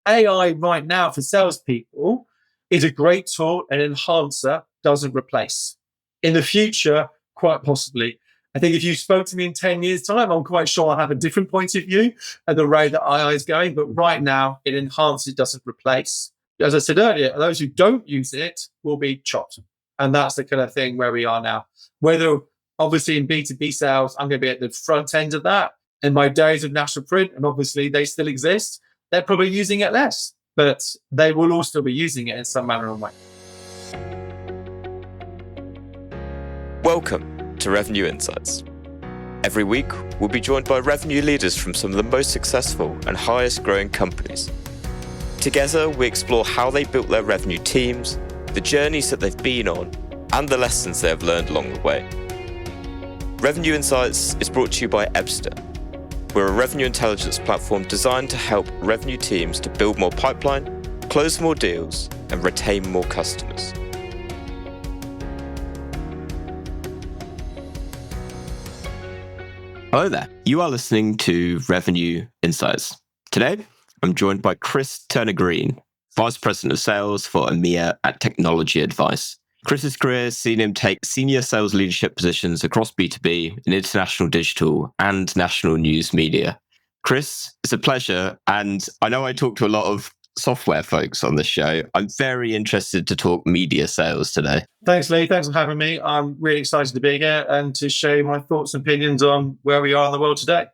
AI right now for salespeople is a great tool, an enhancer, doesn't replace. In the future, quite possibly. I think if you spoke to me in 10 years' time, I'm quite sure I'll have a different point of view at the rate that AI is going. But right now, it enhances, doesn't replace. As I said earlier, those who don't use it will be chopped. And that's the kind of thing where we are now. Whether, obviously, in B2B sales, I'm going to be at the front end of that. In my days of national print, and obviously they still exist, they're probably using it less, but they will all still be using it in some manner or way. Welcome to Revenue Insights. Every week, we'll be joined by revenue leaders from some of the most successful and highest growing companies. Together, we explore how they built their revenue teams, the journeys that they've been on, and the lessons they have learned along the way. Revenue Insights is brought to you by Ebster. We're a revenue intelligence platform designed to help revenue teams to build more pipeline, close more deals, and retain more customers. Hello there. You are listening to Revenue Insights. Today, I'm joined by Chris Turner-Green, Vice President of Sales for EMEA at TechnologyAdvice. Chris's career has seen him take senior sales leadership positions across B2B and international digital and national news media. Chris, it's a pleasure. And I know I talk to a lot of software folks on this show. I'm very interested to talk media sales today. Thanks, Lee. Thanks for having me. I'm really excited to be here and to share my thoughts and opinions on where we are in the world today.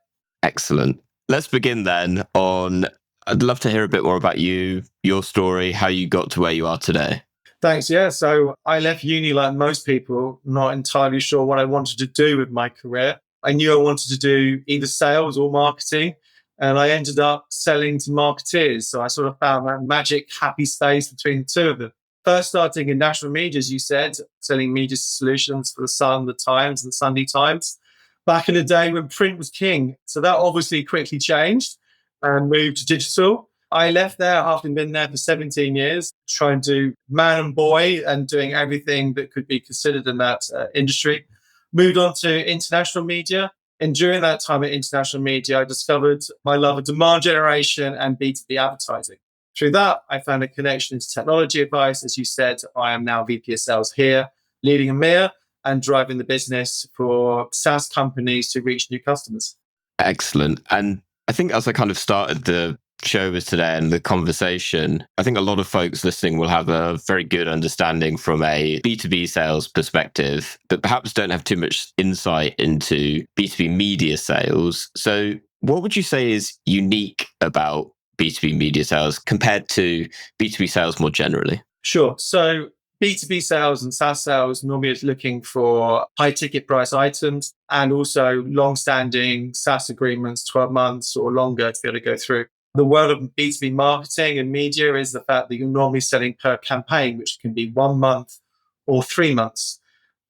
Excellent. Let's begin then I'd love to hear a bit more about you, your story, how you got to where you are today. Thanks. Yeah. So I left uni like most people, not entirely sure what I wanted to do with my career. I knew I wanted to do either sales or marketing, and I ended up selling to marketeers. So I sort of found that magic, happy space between the two of them. First starting in national media, as you said, selling media solutions for the Sun, the Times, and the Sunday Times, back in the day when print was king. So that obviously quickly changed and moved to digital. I left there after having been there for 17 years, trying to man and boy and doing everything that could be considered in that industry. Moved on to international media. And during that time at international media, I discovered my love of demand generation and B2B advertising. Through that, I found a connection into TechnologyAdvice. As you said, I am now VP of Sales here, leading EMEA and driving the business for SaaS companies to reach new customers. Excellent. And I think as I kind of started the show with today and the conversation, I think a lot of folks listening will have a very good understanding from a B2B sales perspective, but perhaps don't have too much insight into B2B media sales. So what would you say is unique about B2B media sales compared to B2B sales more generally? Sure. So B2B sales and SaaS sales normally is looking for high ticket price items and also long-standing SaaS agreements, 12 months or longer to be able to go through. The world of B2B marketing and media is the fact that you're normally selling per campaign, which can be 1 month or 3 months.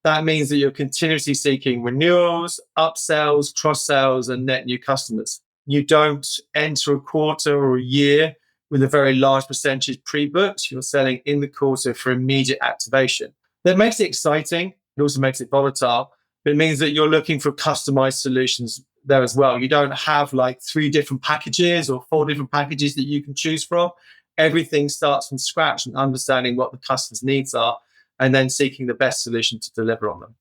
That means that you're continuously seeking renewals, upsells, cross-sells, and net new customers. You don't enter a quarter or a year with a very large percentage pre-booked. You're selling in the quarter for immediate activation. That makes it exciting. It also makes it volatile. But it means that you're looking for customized solutions there as well. You don't have like 3 different packages or 4 different packages that you can choose from. Everything starts from scratch and understanding what the customer's needs are and then seeking the best solution to deliver on them.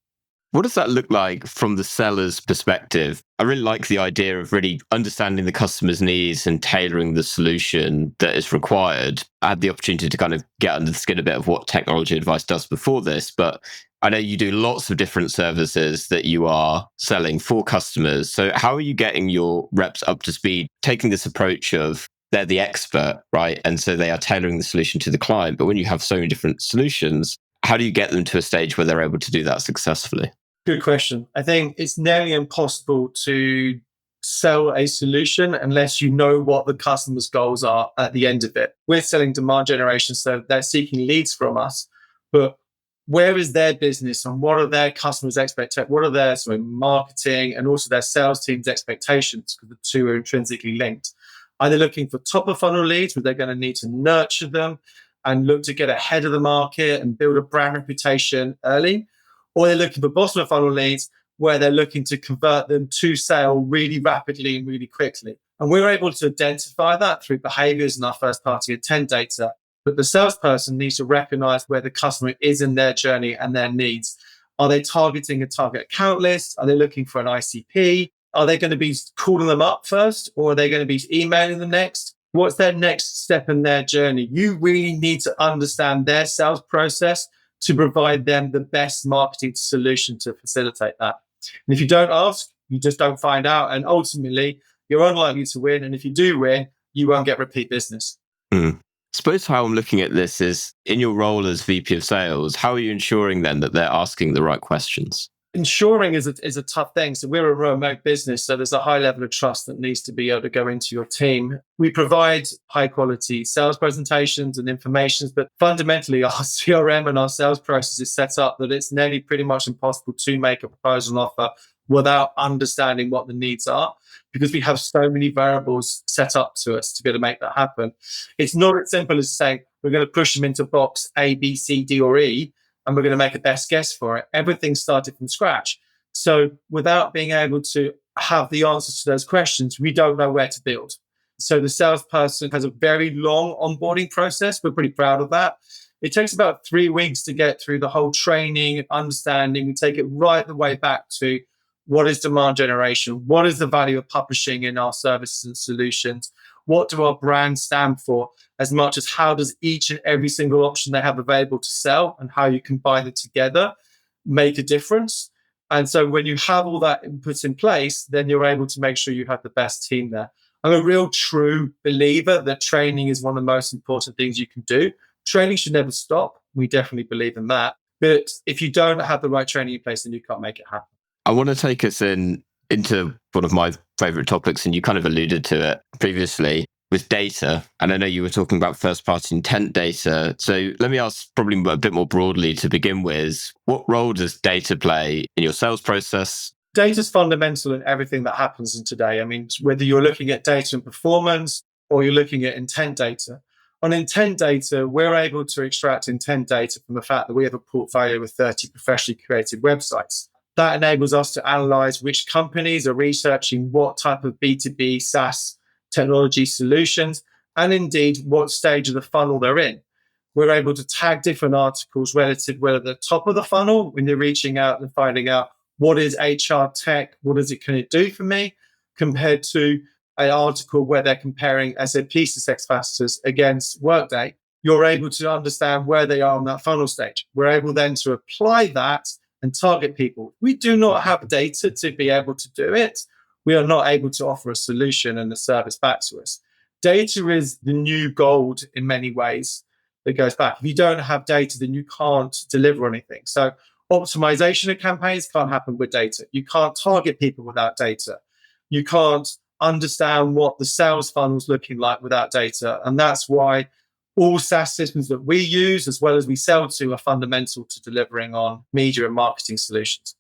What does that look like from the seller's perspective? I really like the idea of really understanding the customer's needs and tailoring the solution that is required. I had the opportunity to kind of get under the skin a bit of what TechnologyAdvice does before this, but I know you do lots of different services that you are selling for customers. So how are you getting your reps up to speed, taking this approach of they're the expert, right? And so they are tailoring the solution to the client. But when you have so many different solutions, how do you get them to a stage where they're able to do that successfully? Good question. I think it's nearly impossible to sell a solution unless you know what the customer's goals are at the end of it. We're selling demand generation, so they're seeking leads from us, but where is their business and what are their customers' expectations? What are their marketing and also their sales team's expectations? Because the two are intrinsically linked. Are they looking for top of funnel leads where they're going to need to nurture them and look to get ahead of the market and build a brand reputation early? Or they're looking for bottom of funnel leads where they're looking to convert them to sale really rapidly and really quickly. And we're able to identify that through behaviors in our first party intent data. But the salesperson needs to recognize where the customer is in their journey and their needs. Are they targeting a target account list? Are they looking for an ICP? Are they going to be calling them up first, or are they going to be emailing them next? What's their next step in their journey? You really need to understand their sales process to provide them the best marketing solution to facilitate that. And if you don't ask, you just don't find out. And ultimately, you're unlikely to win. And if you do win, you won't get repeat business. Suppose how I'm looking at this is, in your role as VP of sales, how are you ensuring then that they're asking the right questions? Ensuring is a tough thing. So we're a remote business, so there's a high level of trust that needs to be able to go into your team. We provide high quality sales presentations and information, but fundamentally our CRM and our sales process is set up that it's nearly pretty much impossible to make a proposal and offer without understanding what the needs are, because we have so many variables set up to us to be able to make that happen. It's not as simple as saying we're going to push them into box A, B, C, D, or E, and we're going to make a best guess for it. Everything started from scratch. So without being able to have the answers to those questions, we don't know where to build. So the salesperson has a very long onboarding process. We're pretty proud of that. It takes about 3 weeks to get through the whole training, understanding, and take it right the way back to what is demand generation? What is the value of publishing in our services and solutions? What do our brands stand for? As much as how does each and every single option they have available to sell and how you combine it together make a difference? And so when you have all that input in place, then you're able to make sure you have the best team there. I'm a real true believer that training is one of the most important things you can do. Training should never stop. We definitely believe in that. But if you don't have the right training in place, then you can't make it happen. I want to take us into one of my favorite topics, and you kind of alluded to it previously, with data. And I know you were talking about first party intent data. So let me ask probably a bit more broadly to begin with, what role does data play in your sales process? Data is fundamental in everything that happens in today. I mean, whether you're looking at data and performance or you're looking at intent data. On intent data, we're able to extract intent data from the fact that we have a portfolio of 30 professionally created websites. That enables us to analyze which companies are researching what type of B2B SaaS technology solutions, and indeed what stage of the funnel they're in. We're able to tag different articles relative whether the top of the funnel, when you're reaching out and finding out what is HR tech, can it do for me, compared to an article where they're comparing SAP SuccessFactors against Workday. You're able to understand where they are on that funnel stage. We're able then to apply that and target people. We do not have data to be able to do it. We are not able to offer a solution and a service back to us. Data is the new gold in many ways that goes back. If you don't have data, then you can't deliver anything. So optimization of campaigns can't happen with data. You can't target people without data. You can't understand what the sales funnel's looking like without data. And that's why all SaaS systems that we use, as well as we sell to, are fundamental to delivering on media and marketing solutions.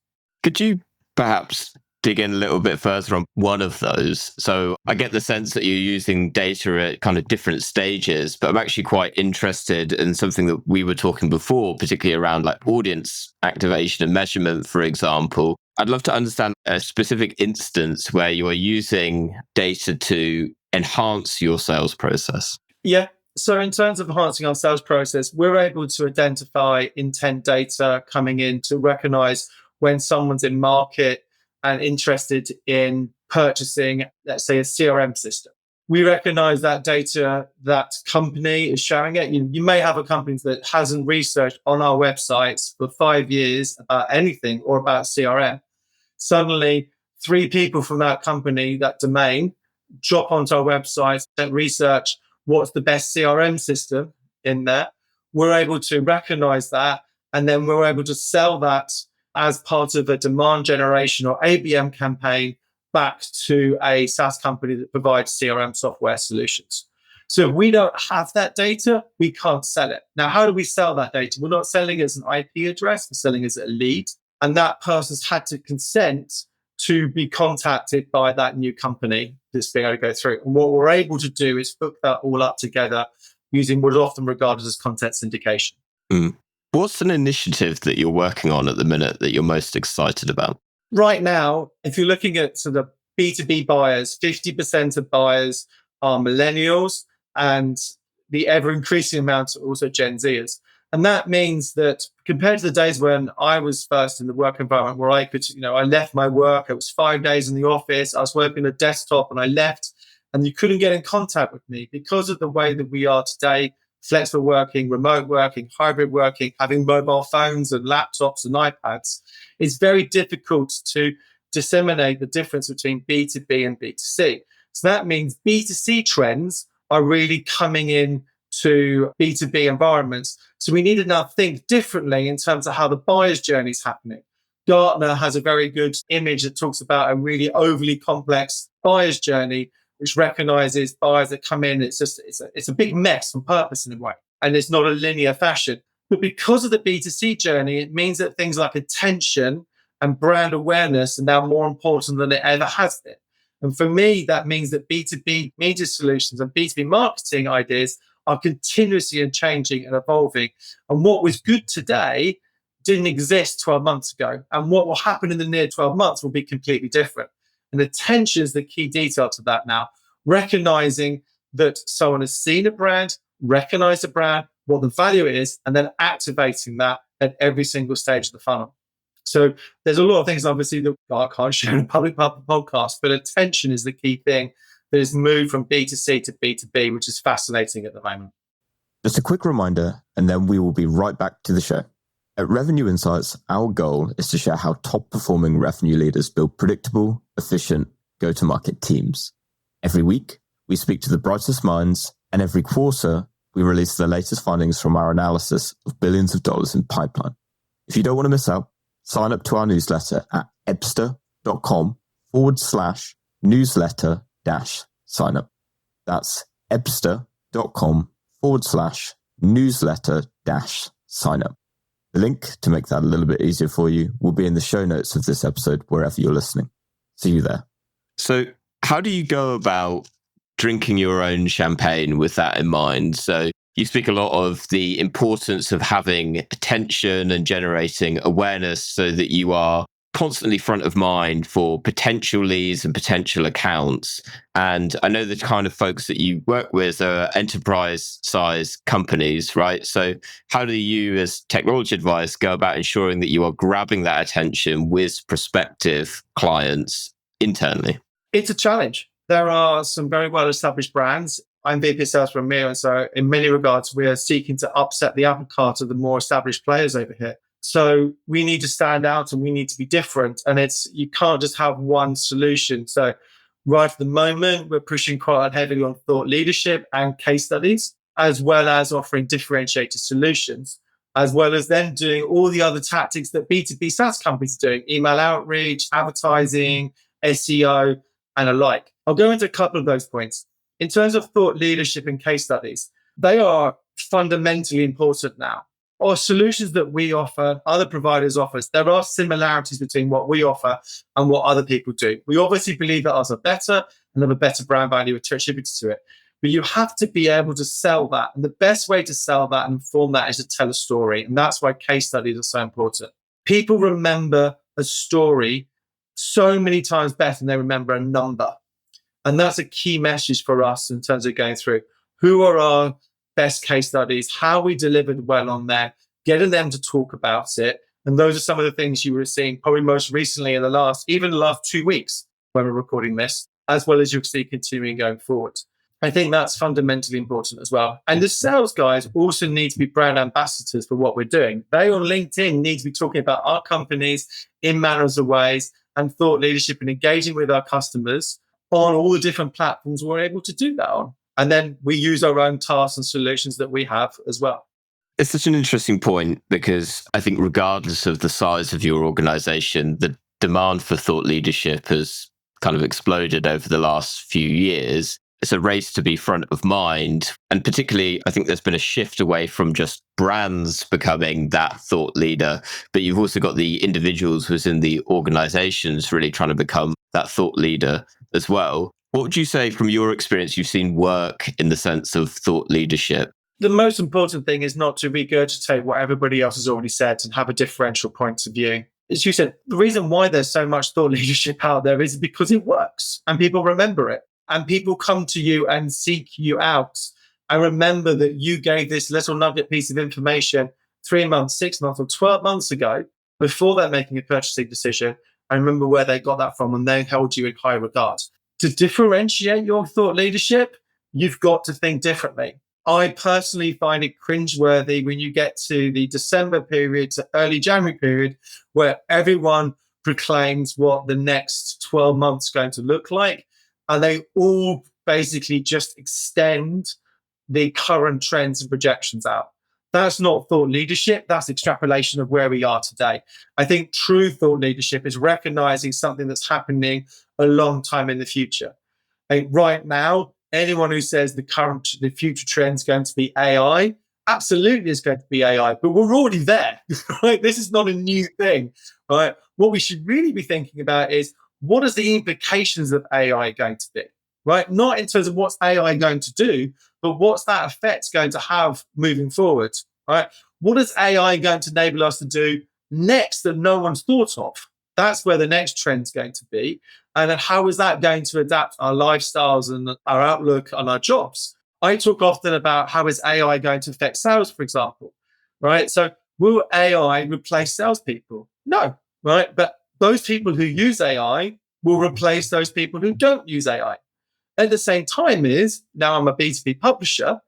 Could you perhaps dig in a little bit further on one of those? So I get the sense that you're using data at kind of different stages, but I'm actually quite interested in something that we were talking before, particularly around like audience activation and measurement, for example. I'd love to understand a specific instance where you are using data to enhance your sales process. Yeah. So in terms of enhancing our sales process, we're able to identify intent data coming in to recognize when someone's in market and interested in purchasing, let's say, a CRM system. We recognize that data, that company is showing it. You may have a company that hasn't researched on our websites for 5 years about anything or about CRM. Suddenly, 3 people from that company, that domain, drop onto our website and research what's the best CRM system in there. We're able to recognize that, and then we're able to sell that as part of a demand generation or ABM campaign back to a SaaS company that provides CRM software solutions. So if we don't have that data, we can't sell it. Now, how do we sell that data? We're not selling it as an IP address, we're selling it as a lead. And that person's had to consent to be contacted by that new company that's being able to go through. And what we're able to do is hook that all up together using what is often regarded as content syndication. What's an initiative that you're working on at the minute that you're most excited about? Right now, if you're looking at sort of B2B buyers, 50% of buyers are millennials, and the ever increasing amount are also Gen Zers. And that means that compared to the days when I was first in the work environment where I could, I left my work, it was 5 days in the office, I was working a desktop and I left, and you couldn't get in contact with me because of the way that we are today, flexible working, remote working, hybrid working, having mobile phones and laptops and iPads. It's very difficult to disseminate the difference between B2B and B2C. So that means B2C trends are really coming in to B2B environments. So we need to now think differently in terms of how the buyer's journey is happening. Gartner has a very good image that talks about a really overly complex buyer's journey, which recognizes buyers that come in. It's a big mess on purpose in a way, and it's not a linear fashion. But because of the B2C journey, it means that things like attention and brand awareness are now more important than it ever has been. And for me, that means that B2B media solutions and B2B marketing ideas are continuously changing and evolving. And what was good today didn't exist 12 months ago. And what will happen in the near 12 months will be completely different. And attention is the key detail to that now. Recognizing that someone has seen a brand, recognized the brand, what the value is, and then activating that at every single stage of the funnel. So there's a lot of things, obviously, that I can't share in a public podcast, but attention is the key thing that has moved from B2C to B2B, which is fascinating at the moment. Just a quick reminder, and then we will be right back to the show. At Revenue Insights, our goal is to share how top-performing revenue leaders build predictable, efficient, go-to-market teams. Every week, we speak to the brightest minds, and every quarter, we release the latest findings from our analysis of billions of dollars in pipeline. If you don't want to miss out, sign up to our newsletter at ebster.com/newsletter-sign up. That's ebster.com/newsletter-sign up. The link to make that a little bit easier for you will be in the show notes of this episode, wherever you're listening. See you there. So how do you go about drinking your own champagne with that in mind? So you speak a lot of the importance of having attention and generating awareness so that you are constantly front of mind for potential leads and potential accounts. And I know the kind of folks that you work with are enterprise size companies, right? So how do you as TechnologyAdvice go about ensuring that you are grabbing that attention with prospective clients internally? It's a challenge. There are some very well-established brands. I'm VP of Sales for EMEA, and so in many regards, we are seeking to upset the apple cart of the more established players over here. So we need to stand out and we need to be different. And you can't just have one solution. So right at the moment, we're pushing quite heavily on thought leadership and case studies, as well as offering differentiated solutions, as well as then doing all the other tactics that B2B SaaS companies are doing: email outreach, advertising, SEO, and alike. I'll go into a couple of those points. In terms of thought leadership and case studies, they are fundamentally important now. Or solutions that we offer, other providers offer, there are similarities between what we offer and what other people do. We obviously believe that ours are better and have a better brand value attributed to it. But you have to be able to sell that. And the best way to sell that and inform that is to tell a story. And that's why case studies are so important. People remember a story so many times better than they remember a number. And that's a key message for us in terms of going through who are our best case studies, how we delivered well on there, getting them to talk about it. And those are some of the things you were seeing probably most recently in the last 2 weeks when we're recording this, as well as you'll see continuing going forward. I think that's fundamentally important as well. And the sales guys also need to be brand ambassadors for what we're doing. They on LinkedIn need to be talking about our companies in manners of ways and thought leadership and engaging with our customers on all the different platforms we're able to do that on. And then we use our own tasks and solutions that we have as well. It's such an interesting point because I think regardless of the size of your organization, the demand for thought leadership has kind of exploded over the last few years. It's a race to be front of mind. And particularly, I think there's been a shift away from just brands becoming that thought leader, but you've also got the individuals within the organizations really trying to become that thought leader as well. What would you say from your experience you've seen work in the sense of thought leadership? The most important thing is not to regurgitate what everybody else has already said and have a differential point of view. as you said, the reason why there's so much thought leadership out there is because it works and people remember it and people come to you and seek you out. I remember that you gave this little nugget piece of information 3 months, 6 months, or 12 months ago before they're making a purchasing decision. I remember where they got that from and they held you in high regard. To differentiate your thought leadership, you've got to think differently. I personally find it cringeworthy when you get to the December period to early January period where everyone proclaims what the next 12 months is going to look like. And they all basically just extend the current trends and projections out. That's not thought leadership. That's extrapolation of where we are today. I think true thought leadership is recognizing something that's happening a long time in the future. Right now, anyone who says the future trend is going to be AI, absolutely is going to be AI, but we're already there, right? This is not a new thing, right? What we should really be thinking about is what is the implications of AI going to be, right? Not in terms of what's AI going to do, but what's that effect going to have moving forward, right? What is AI going to enable us to do next that no one's thought of? That's where the next trend's going to be. And then how is that going to adapt our lifestyles and our outlook on our jobs? I talk often about how is AI going to affect sales, for example, right? So will AI replace salespeople? No, right? But those people who use AI will replace those people who don't use AI. At the same time now I'm a B2B publisher,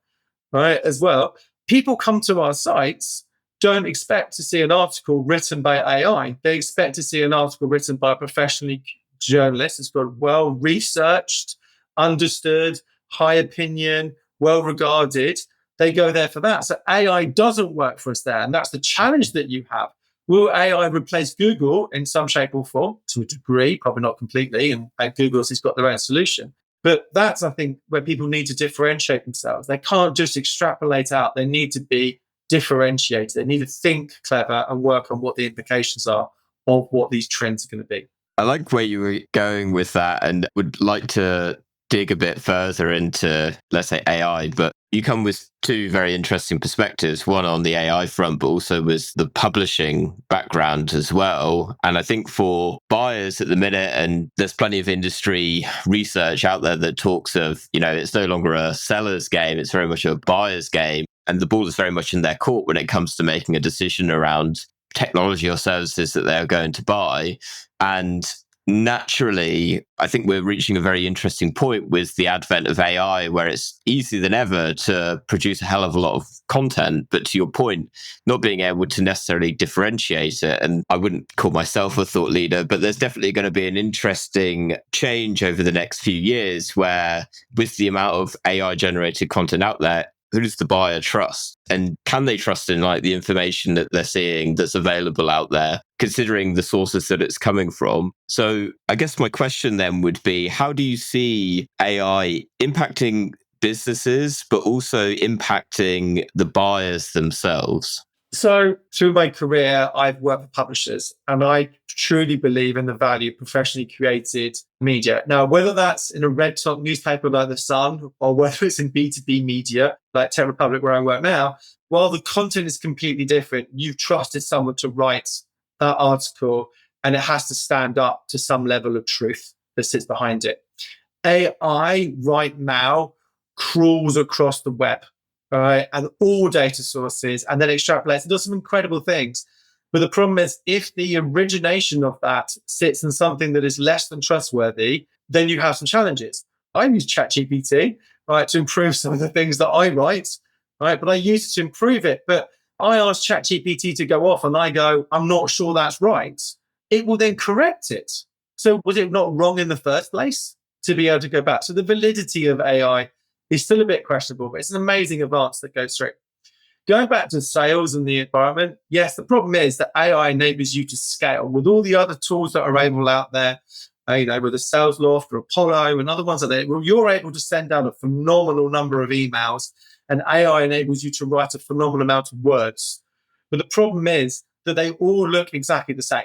right, as well. People come to our sites, don't expect to see an article written by AI. They expect to see an article written by a professionally journalist. It's got well researched, understood, high opinion, well regarded. They go there for that. So AI doesn't work for us there. And that's the challenge that you have. Will AI replace Google in some shape or form? To a degree, probably not completely. And Google's has got their own solution. But that's, I think, where people need to differentiate themselves. They can't just extrapolate out. They need to be differentiated. They need to think clever and work on what the implications are of what these trends are going to be. I like where you were going with that and would like to dig a bit further into, let's say, AI, but you come with two very interesting perspectives, one on the AI front, but also with the publishing background as well. And I think for buyers at the minute, and there's plenty of industry research out there that talks of, it's no longer a seller's game, it's very much a buyer's game. And the ball is very much in their court when it comes to making a decision around technology or services that they're going to buy. And naturally, I think we're reaching a very interesting point with the advent of AI, where it's easier than ever to produce a hell of a lot of content. But to your point, not being able to necessarily differentiate it. And I wouldn't call myself a thought leader, but there's definitely going to be an interesting change over the next few years where, with the amount of AI generated content out there, who does the buyer trust? And can they trust in the information that they're seeing that's available out there, considering the sources that it's coming from? So I guess my question then would be, how do you see AI impacting businesses, but also impacting the buyers themselves? So through my career, I've worked for publishers and I truly believe in the value of professionally created media. Now, whether that's in a red top newspaper like The Sun or whether it's in B2B media like Tech Republic where I work now, while the content is completely different, you've trusted someone to write that article and it has to stand up to some level of truth that sits behind it. AI right now crawls across the web. All right, and all data sources, and then extrapolates and does some incredible things. But the problem is, if the origination of that sits in something that is less than trustworthy, then you have some challenges. I use ChatGPT, right, to improve some of the things that I write, right, but I use it to improve it. But I ask ChatGPT to go off and I go, I'm not sure that's right. It will then correct it. So was it not wrong in the first place to be able to go back? So the validity of AI is still a bit questionable, but it's an amazing advance that goes through. Going back to sales and the environment, yes, the problem is that AI enables you to scale with all the other tools that are available out there, with the Sales Loft or Apollo and other ones like that. Well, you're able to send out a phenomenal number of emails, and AI enables you to write a phenomenal amount of words. But the problem is that they all look exactly the same.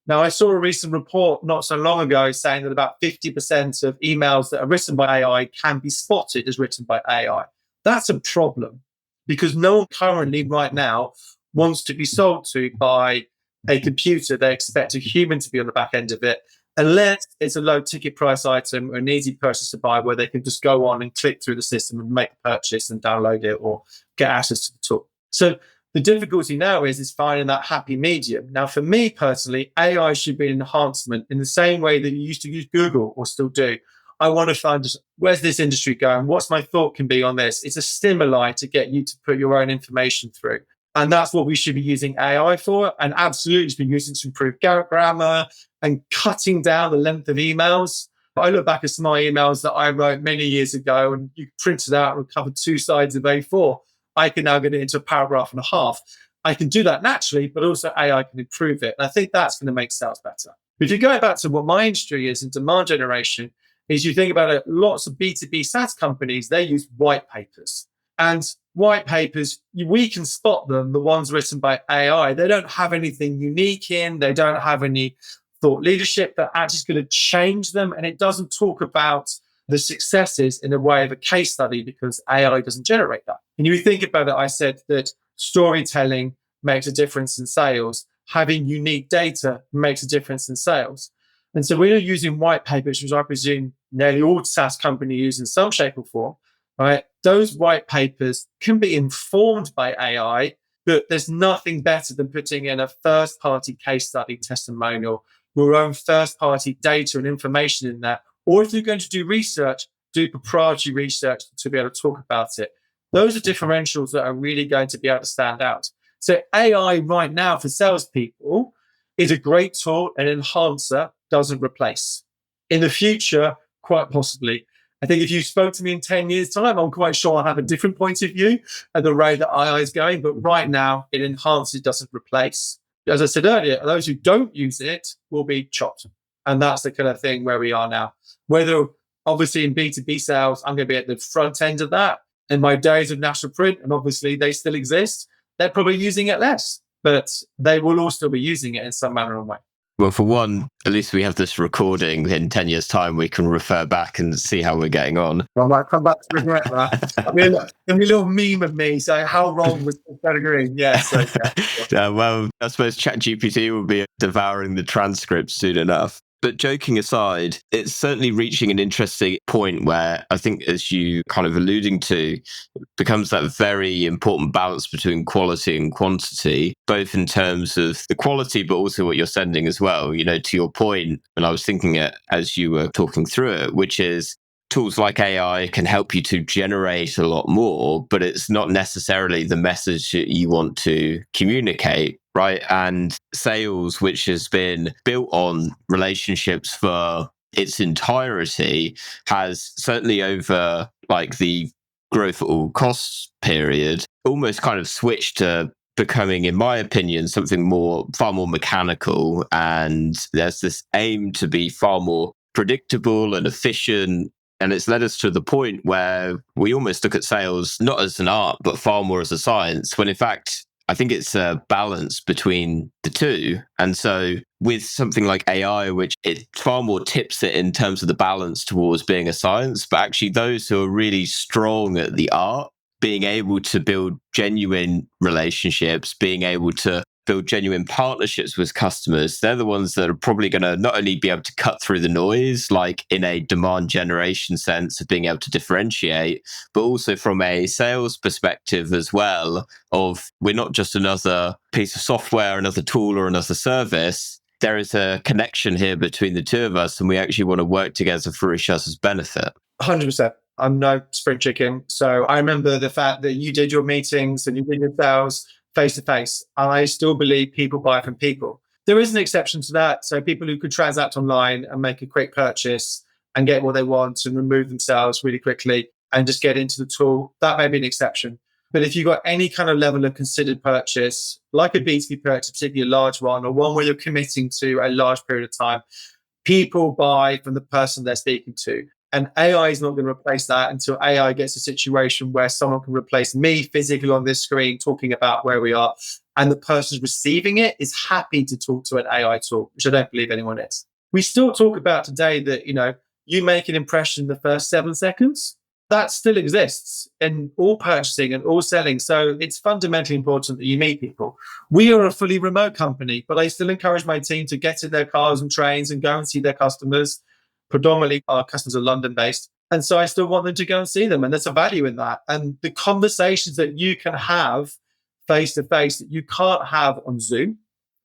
Now, I saw a recent report not so long ago saying that about 50% of emails that are written by AI can be spotted as written by AI. That's a problem because no one currently right now wants to be sold to by a computer. They expect a human to be on the back end of it, unless it's a low ticket price item or an easy purchase to buy where they can just go on and click through the system and make a purchase and download it or get access to the tool. So the difficulty now is finding that happy medium. Now, for me personally, AI should be an enhancement in the same way that you used to use Google or still do. I want to find just where's this industry going? What's my thought can be on this? It's a stimuli to get you to put your own information through. And that's what we should be using AI for. And absolutely should be using to improve grammar and cutting down the length of emails. I look back at some of my emails that I wrote many years ago and you print it out and cover 2 sides of A4. I can now get it into a paragraph and a half. I can do that naturally, but also AI can improve it. And I think that's going to make sales better. If you go back to what my industry is in demand generation, is you think about it, lots of B2B SaaS companies, they use white papers. And white papers, we can spot them, the ones written by AI. They don't have anything unique in, they don't have any thought leadership that actually is going to change them. And it doesn't talk about the successes in a way of a case study because AI doesn't generate that. And you think about it, I said that storytelling makes a difference in sales. Having unique data makes a difference in sales. And so we're using white papers, which I presume nearly all SaaS companies use in some shape or form, right? Those white papers can be informed by AI, but there's nothing better than putting in a first-party case study testimonial, your own first-party data and information in there. Or if you're going to do research, do proprietary research to be able to talk about it. Those are differentials that are really going to be able to stand out. So AI right now for salespeople is a great tool, an enhancer, doesn't replace. In the future, quite possibly. I think if you spoke to me in 10 years' time, I'm quite sure I'll have a different point of view at the rate that AI is going. But right now, it enhances, doesn't replace. As I said earlier, those who don't use it will be chopped. And that's the kind of thing where we are now. Whether, obviously, in B2B sales, I'm going to be at the front end of that. In my days of national print, and obviously they still exist, they're probably using it less, but they will all still be using it in some manner or way. Well, for one, at least we have this recording in 10 years' time. We can refer back and see how we're getting on. I might come back to regret that. I mean, there'll be a little meme of me saying, how wrong was Peter Green? Yes. Okay. Well, I suppose ChatGPT will be devouring the transcripts soon enough. But joking aside, it's certainly reaching an interesting point where I think, as you kind of alluding to, becomes that very important balance between quality and quantity, both in terms of the quality, but also what you're sending as well. You know, to your point, and I was thinking it as you were talking through it, which is tools like AI can help you to generate a lot more, but it's not necessarily the message that you want to communicate, right? And sales, which has been built on relationships for its entirety, has certainly over like the growth at all costs period, almost kind of switched to becoming, in my opinion, something far more mechanical. And there's this aim to be far more predictable and efficient. And it's led us to the point where we almost look at sales not as an art, but far more as a science, when in fact, I think it's a balance between the two. And so with something like AI, which it far more tips it in terms of the balance towards being a science, but actually those who are really strong at the art, being able to build genuine relationships, being able to build genuine partnerships with customers, they're the ones that are probably going to not only be able to cut through the noise, like in a demand generation sense of being able to differentiate, but also from a sales perspective as well, of we're not just another piece of software, another tool or another service. There is a connection here between the two of us, and we actually want to work together for each other's benefit. 100%. I'm no spring chicken. So I remember the fact that you did your meetings and you did your sales face to face. I still believe people buy from people. There is an exception to that. So people who could transact online and make a quick purchase and get what they want and remove themselves really quickly and just get into the tool, that may be an exception. But if you've got any kind of level of considered purchase, like a B2B purchase, particularly a large one, or one where you're committing to a large period of time, people buy from the person they're speaking to. And AI is not going to replace that until AI gets a situation where someone can replace me physically on this screen talking about where we are. And the person receiving it is happy to talk to an AI tool, which I don't believe anyone is. We still talk about today that, you make an impression in the first 7 seconds. That still exists in all purchasing and all selling. So it's fundamentally important that you meet people. We are a fully remote company, but I still encourage my team to get in their cars and trains and go and see their customers. Predominantly, our customers are London based. And so I still want them to go and see them. And there's a value in that. And the conversations that you can have face to face that you can't have on Zoom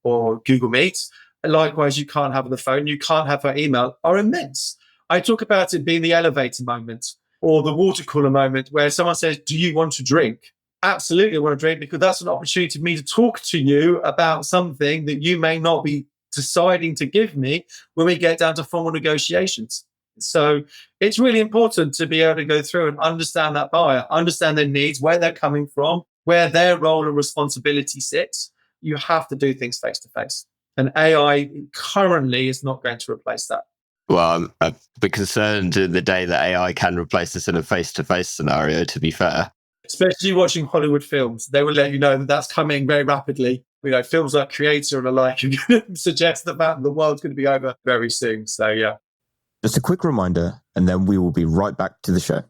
or Google Meets, and likewise, you can't have on the phone, you can't have by email, are immense. I talk about it being the elevator moment or the water cooler moment where someone says, "Do you want to drink?" Absolutely, I want to drink, because that's an opportunity for me to talk to you about something that you may not be deciding to give me when we get down to formal negotiations. So it's really important to be able to go through and understand that buyer, understand their needs, where they're coming from, where their role and responsibility sits. You have to do things face to face. And AI currently is not going to replace that. Well, I'm a bit concerned in the day that AI can replace us in a face-to-face scenario, to be fair. Especially watching Hollywood films, they will let you know that that's coming very rapidly. Films like Creator and the like suggest that the world's going to be over very soon. So, yeah. Just a quick reminder, and then we will be right back to the show.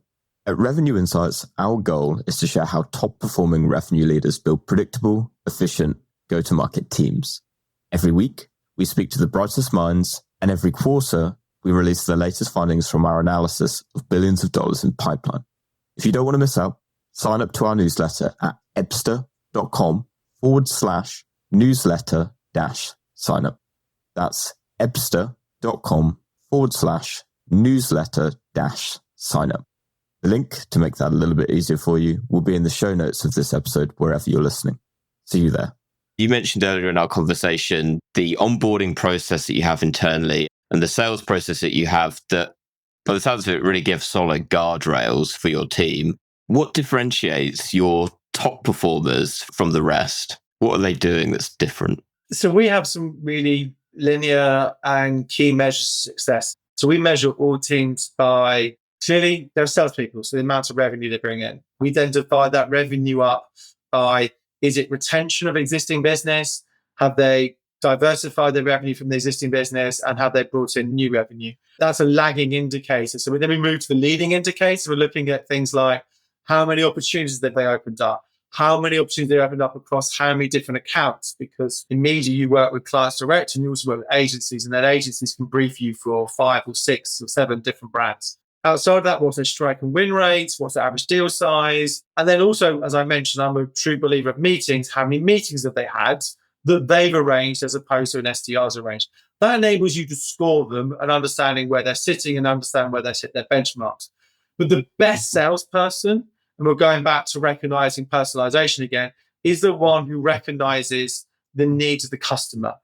At Revenue Insights, our goal is to share how top-performing revenue leaders build predictable, efficient, go-to-market teams. Every week, we speak to the brightest minds, and every quarter, we release the latest findings from our analysis of billions of dollars in pipeline. If you don't want to miss out, sign up to our newsletter at ebster.com/newsletter-sign up. That's ebster.com/newsletter-sign up. The link to make that a little bit easier for you will be in the show notes of this episode, wherever you're listening. See you there. You mentioned earlier in our conversation the onboarding process that you have internally and the sales process that you have that, by the sounds of it, really give solid guardrails for your team. What differentiates your top performers from the rest? What are they doing that's different? So we have some really linear and key measures of success. So we measure all teams by, clearly, they're salespeople, so the amount of revenue they bring in. We then divide that revenue up by, is it retention of existing business? Have they diversified their revenue from the existing business? And have they brought in new revenue? That's a lagging indicator. So then we move to the leading indicator. We're looking at things like how many opportunities that they opened up, how many opportunities they opened up across how many different accounts, because in media you work with clients direct and you also work with agencies, and then agencies can brief you for 5 or 6 or 7 different brands. Outside of that, what's their strike and win rates? What's the average deal size? And then also, as I mentioned, I'm a true believer of meetings. How many meetings have they had that they've arranged as opposed to an SDR's arranged? That enables you to score them and understanding where they're sitting and understand where they sit their benchmarks. But the best salesperson, and we're going back to recognizing personalization again, is the one who recognizes the needs of the customer,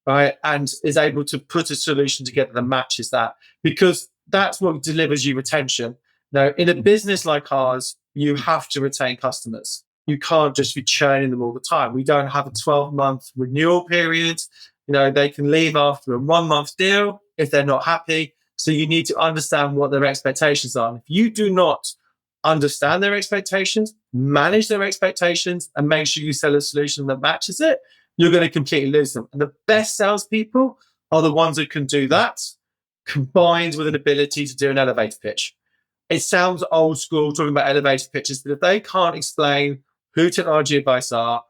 right? And is able to put a solution together that matches that, because that's what delivers you retention. Now, in a business like ours, you have to retain customers. You can't just be churning them all the time. We don't have a 12-month renewal period. They can leave after a 1-month deal if they're not happy. So you need to understand what their expectations are. And if you do not understand their expectations, manage their expectations, and make sure you sell a solution that matches it, you're going to completely lose them. And the best salespeople are the ones who can do that, combined with an ability to do an elevator pitch. It sounds old school talking about elevator pitches, but if they can't explain who TechnologyAdvice are,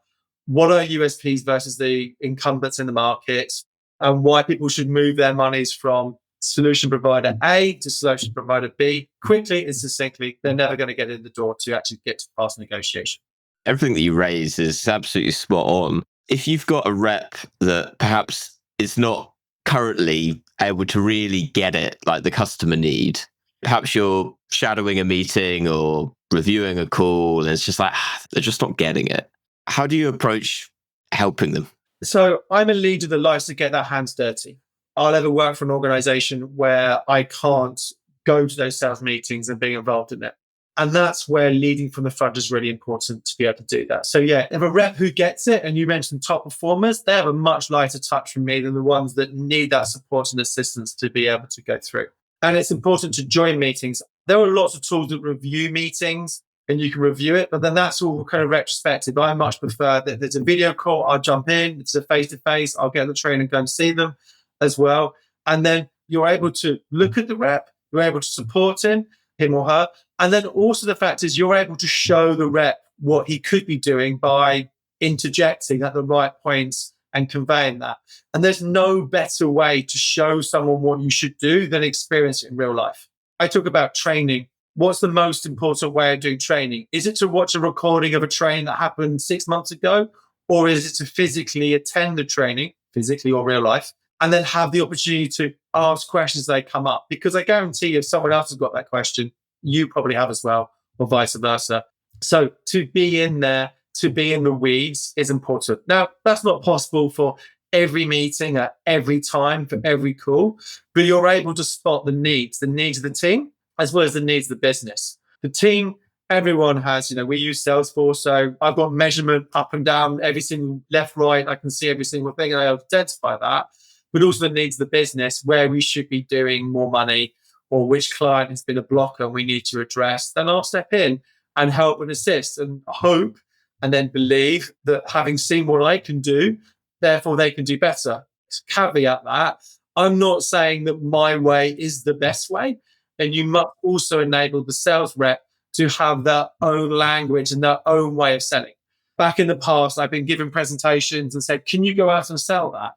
what are USPs versus the incumbents in the market, and why people should move their monies from solution provider A to solution provider B quickly and succinctly, they're never going to get in the door to actually get to past negotiation. Everything that you raise is absolutely spot on. If you've got a rep that perhaps is not currently able to really get it, like the customer need, perhaps you're shadowing a meeting or reviewing a call, and it's just like, they're just not getting it. How do you approach helping them? So I'm a leader that likes to get their hands dirty. I'll ever work for an organization where I can't go to those sales meetings and be involved in it. And that's where leading from the front is really important to be able to do that. So yeah, if a rep who gets it, and you mentioned top performers, they have a much lighter touch from me than the ones that need that support and assistance to be able to go through. And it's important to join meetings. There are lots of tools that review meetings and you can review it, but then that's all kind of retrospective. I much prefer that there's a video call, I'll jump in, it's a face-to-face, I'll get on the train and go and see them as well. And then you're able to look at the rep, you're able to support him, him or her. And then also the fact is you're able to show the rep what he could be doing by interjecting at the right points and conveying that. And there's no better way to show someone what you should do than experience it in real life. I talk about training. What's the most important way of doing training? Is it to watch a recording of a training that happened 6 months ago? Or is it to physically attend the training, physically or real life, and then have the opportunity to ask questions as they come up? Because I guarantee if someone else has got that question, you probably have as well, or vice versa. So to be in there, to be in the weeds is important. Now, that's not possible for every meeting at every time, for every call, but you're able to spot the needs of the team, as well as the needs of the business. The team, everyone has, we use Salesforce. So I've got measurement up and down, every single left, right. I can see every single thing and I identify that, but also the needs of the business, where we should be doing more money or which client has been a blocker we need to address. Then I'll step in and help and assist and hope and then believe that having seen what I can do, therefore they can do better. Caveat that, I'm not saying that my way is the best way. And you must also enable the sales rep to have their own language and their own way of selling. Back in the past, I've been given presentations and said, can you go out and sell that?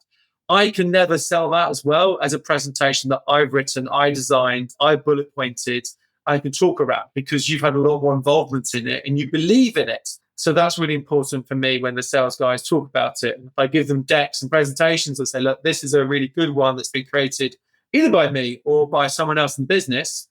I can never sell that as well as a presentation that I've written, I designed, I bullet pointed, I can talk about, because you've had a lot more involvement in it and you believe in it. So that's really important for me when the sales guys talk about it. I give them decks and presentations and say, look, this is a really good one that's been created either by me or by someone else in business.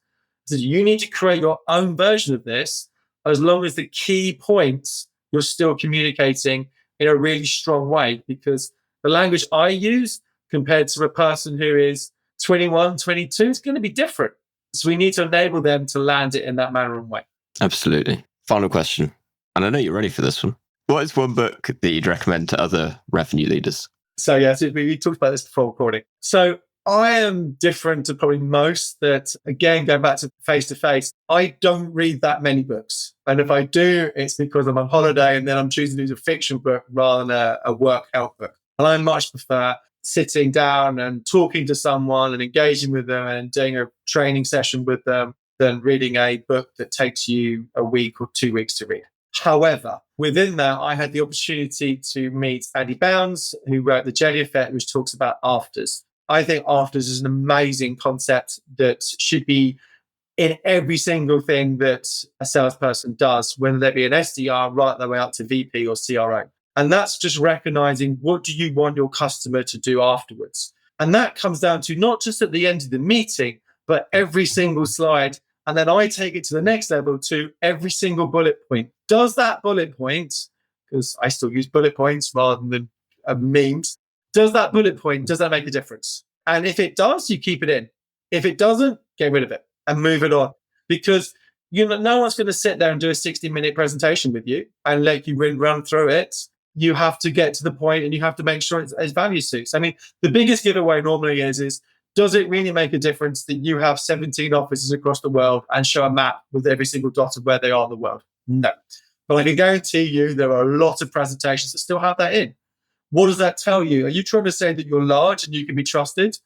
So you need to create your own version of this, as long as the key points you're still communicating in a really strong way, because the language I use compared to a person who is 21, 22 is going to be different. So we need to enable them to land it in that manner and way. Absolutely. Final question. And I know you're ready for this one. What is one book that you'd recommend to other revenue leaders? So we talked about this before recording. So I am different to probably most, that, again, going back to face, I don't read that many books. And if I do, it's because I'm on holiday and then I'm choosing to do a fiction book rather than a work help book. And I much prefer sitting down and talking to someone and engaging with them and doing a training session with them than reading a book that takes you a week or 2 weeks to read. However, within that, I had the opportunity to meet Andy Bounds, who wrote The Jelly Effect, which talks about afters. I think afters is an amazing concept that should be in every single thing that a salesperson does, whether they be an SDR right the way up to VP or CRO. And that's just recognizing, what do you want your customer to do afterwards? And that comes down to not just at the end of the meeting, but every single slide. And then I take it to the next level to every single bullet point. Does that bullet point, because I still use bullet points rather than memes, does that bullet point, does that make a difference? And if it does, you keep it in. If it doesn't, get rid of it and move it on. Because no one's going to sit there and do a 60-minute presentation with you and let you run through it. You have to get to the point and you have to make sure it's value suits. I mean, the biggest giveaway normally is, does it really make a difference that you have 17 offices across the world and show a map with every single dot of where they are in the world? No. But I can guarantee you there are a lot of presentations that still have that in. What does that tell you? Are you trying to say that you're large and you can be trusted?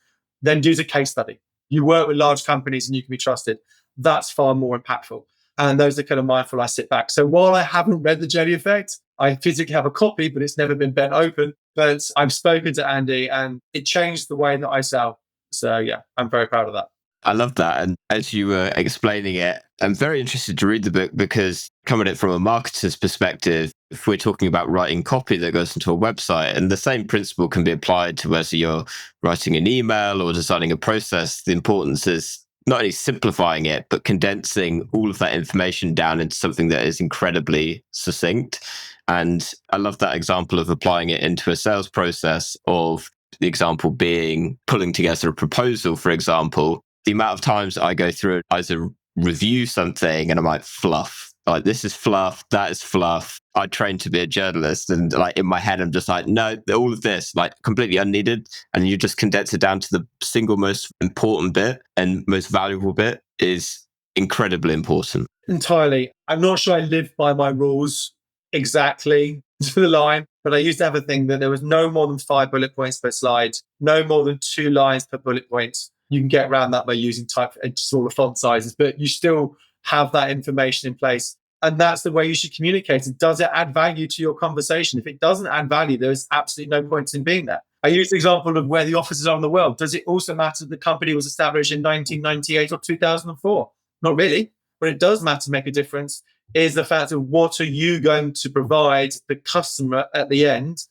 Then do the case study. You work with large companies and you can be trusted. That's far more impactful. And those are kind of mindful. I sit back. So while I haven't read The Jelly Effect, I physically have a copy, but it's never been bent open. But I've spoken to Andy and it changed the way that I sell. So yeah, I'm very proud of that. I love that. And as you were explaining it, I'm very interested to read the book, because coming at it from a marketer's perspective, if we're talking about writing copy that goes into a website, and the same principle can be applied to whether you're writing an email or designing a process, the importance is not only simplifying it, but condensing all of that information down into something that is incredibly succinct. And I love that example of applying it into a sales process, of the example being pulling together a proposal, for example. The amount of times I go through it, either review something and I'm like, fluff. Like, this is fluff, that is fluff. I trained to be a journalist, and like in my head, I'm just like, no, all of this, like, completely unneeded. And you just condense it down to the single most important bit and most valuable bit is incredibly important. Entirely. I'm not sure I live by my rules exactly to the line, but I used to have a thing that there was no more than 5 bullet points per slide, no more than 2 lines per bullet point. You can get around that by using type and smaller font sizes, but you still have that information in place. And that's the way you should communicate. And does it add value to your conversation? If it doesn't add value, there's absolutely no point in being there. I use the example of where the offices are in the world. Does it also matter that the company was established in 1998 or 2004? Not really. But it does matter, make a difference, is the fact of what are you going to provide the customer at the end?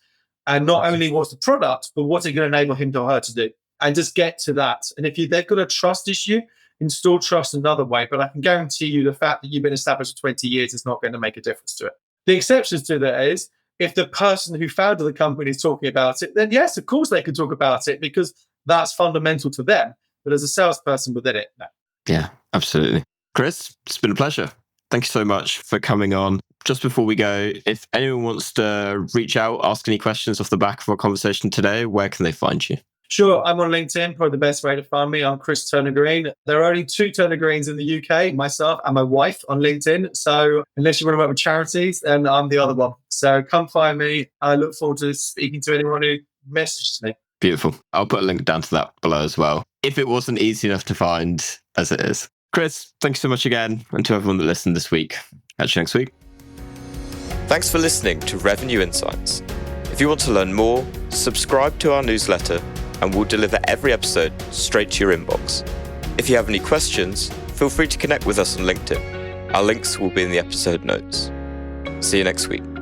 And not only what's the product, but what's it going to enable him or her to do? And just get to that. And if they've got a trust issue, install trust another way. But I can guarantee you the fact that you've been established for 20 years is not going to make a difference to it. The exceptions to that is if the person who founded the company is talking about it, then yes, of course they can talk about it because that's fundamental to them. But as a salesperson within it, no. Yeah, absolutely. Chris, it's been a pleasure. Thank you so much for coming on. Just before we go, if anyone wants to reach out, ask any questions off the back of our conversation today, where can they find you? Sure, I'm on LinkedIn, probably the best way to find me. I'm Chris Turner Green. There are only 2 Turner Greens in the UK, myself and my wife on LinkedIn. So unless you want to work with charities, then I'm the other one. So come find me. I look forward to speaking to anyone who messages me. Beautiful. I'll put a link down to that below as well, if it wasn't easy enough to find as it is. Chris, thanks so much again. And to everyone that listened this week. Catch you next week. Thanks for listening to Revenue Insights. If you want to learn more, subscribe to our newsletter and we'll deliver every episode straight to your inbox. If you have any questions, feel free to connect with us on LinkedIn. Our links will be in the episode notes. See you next week.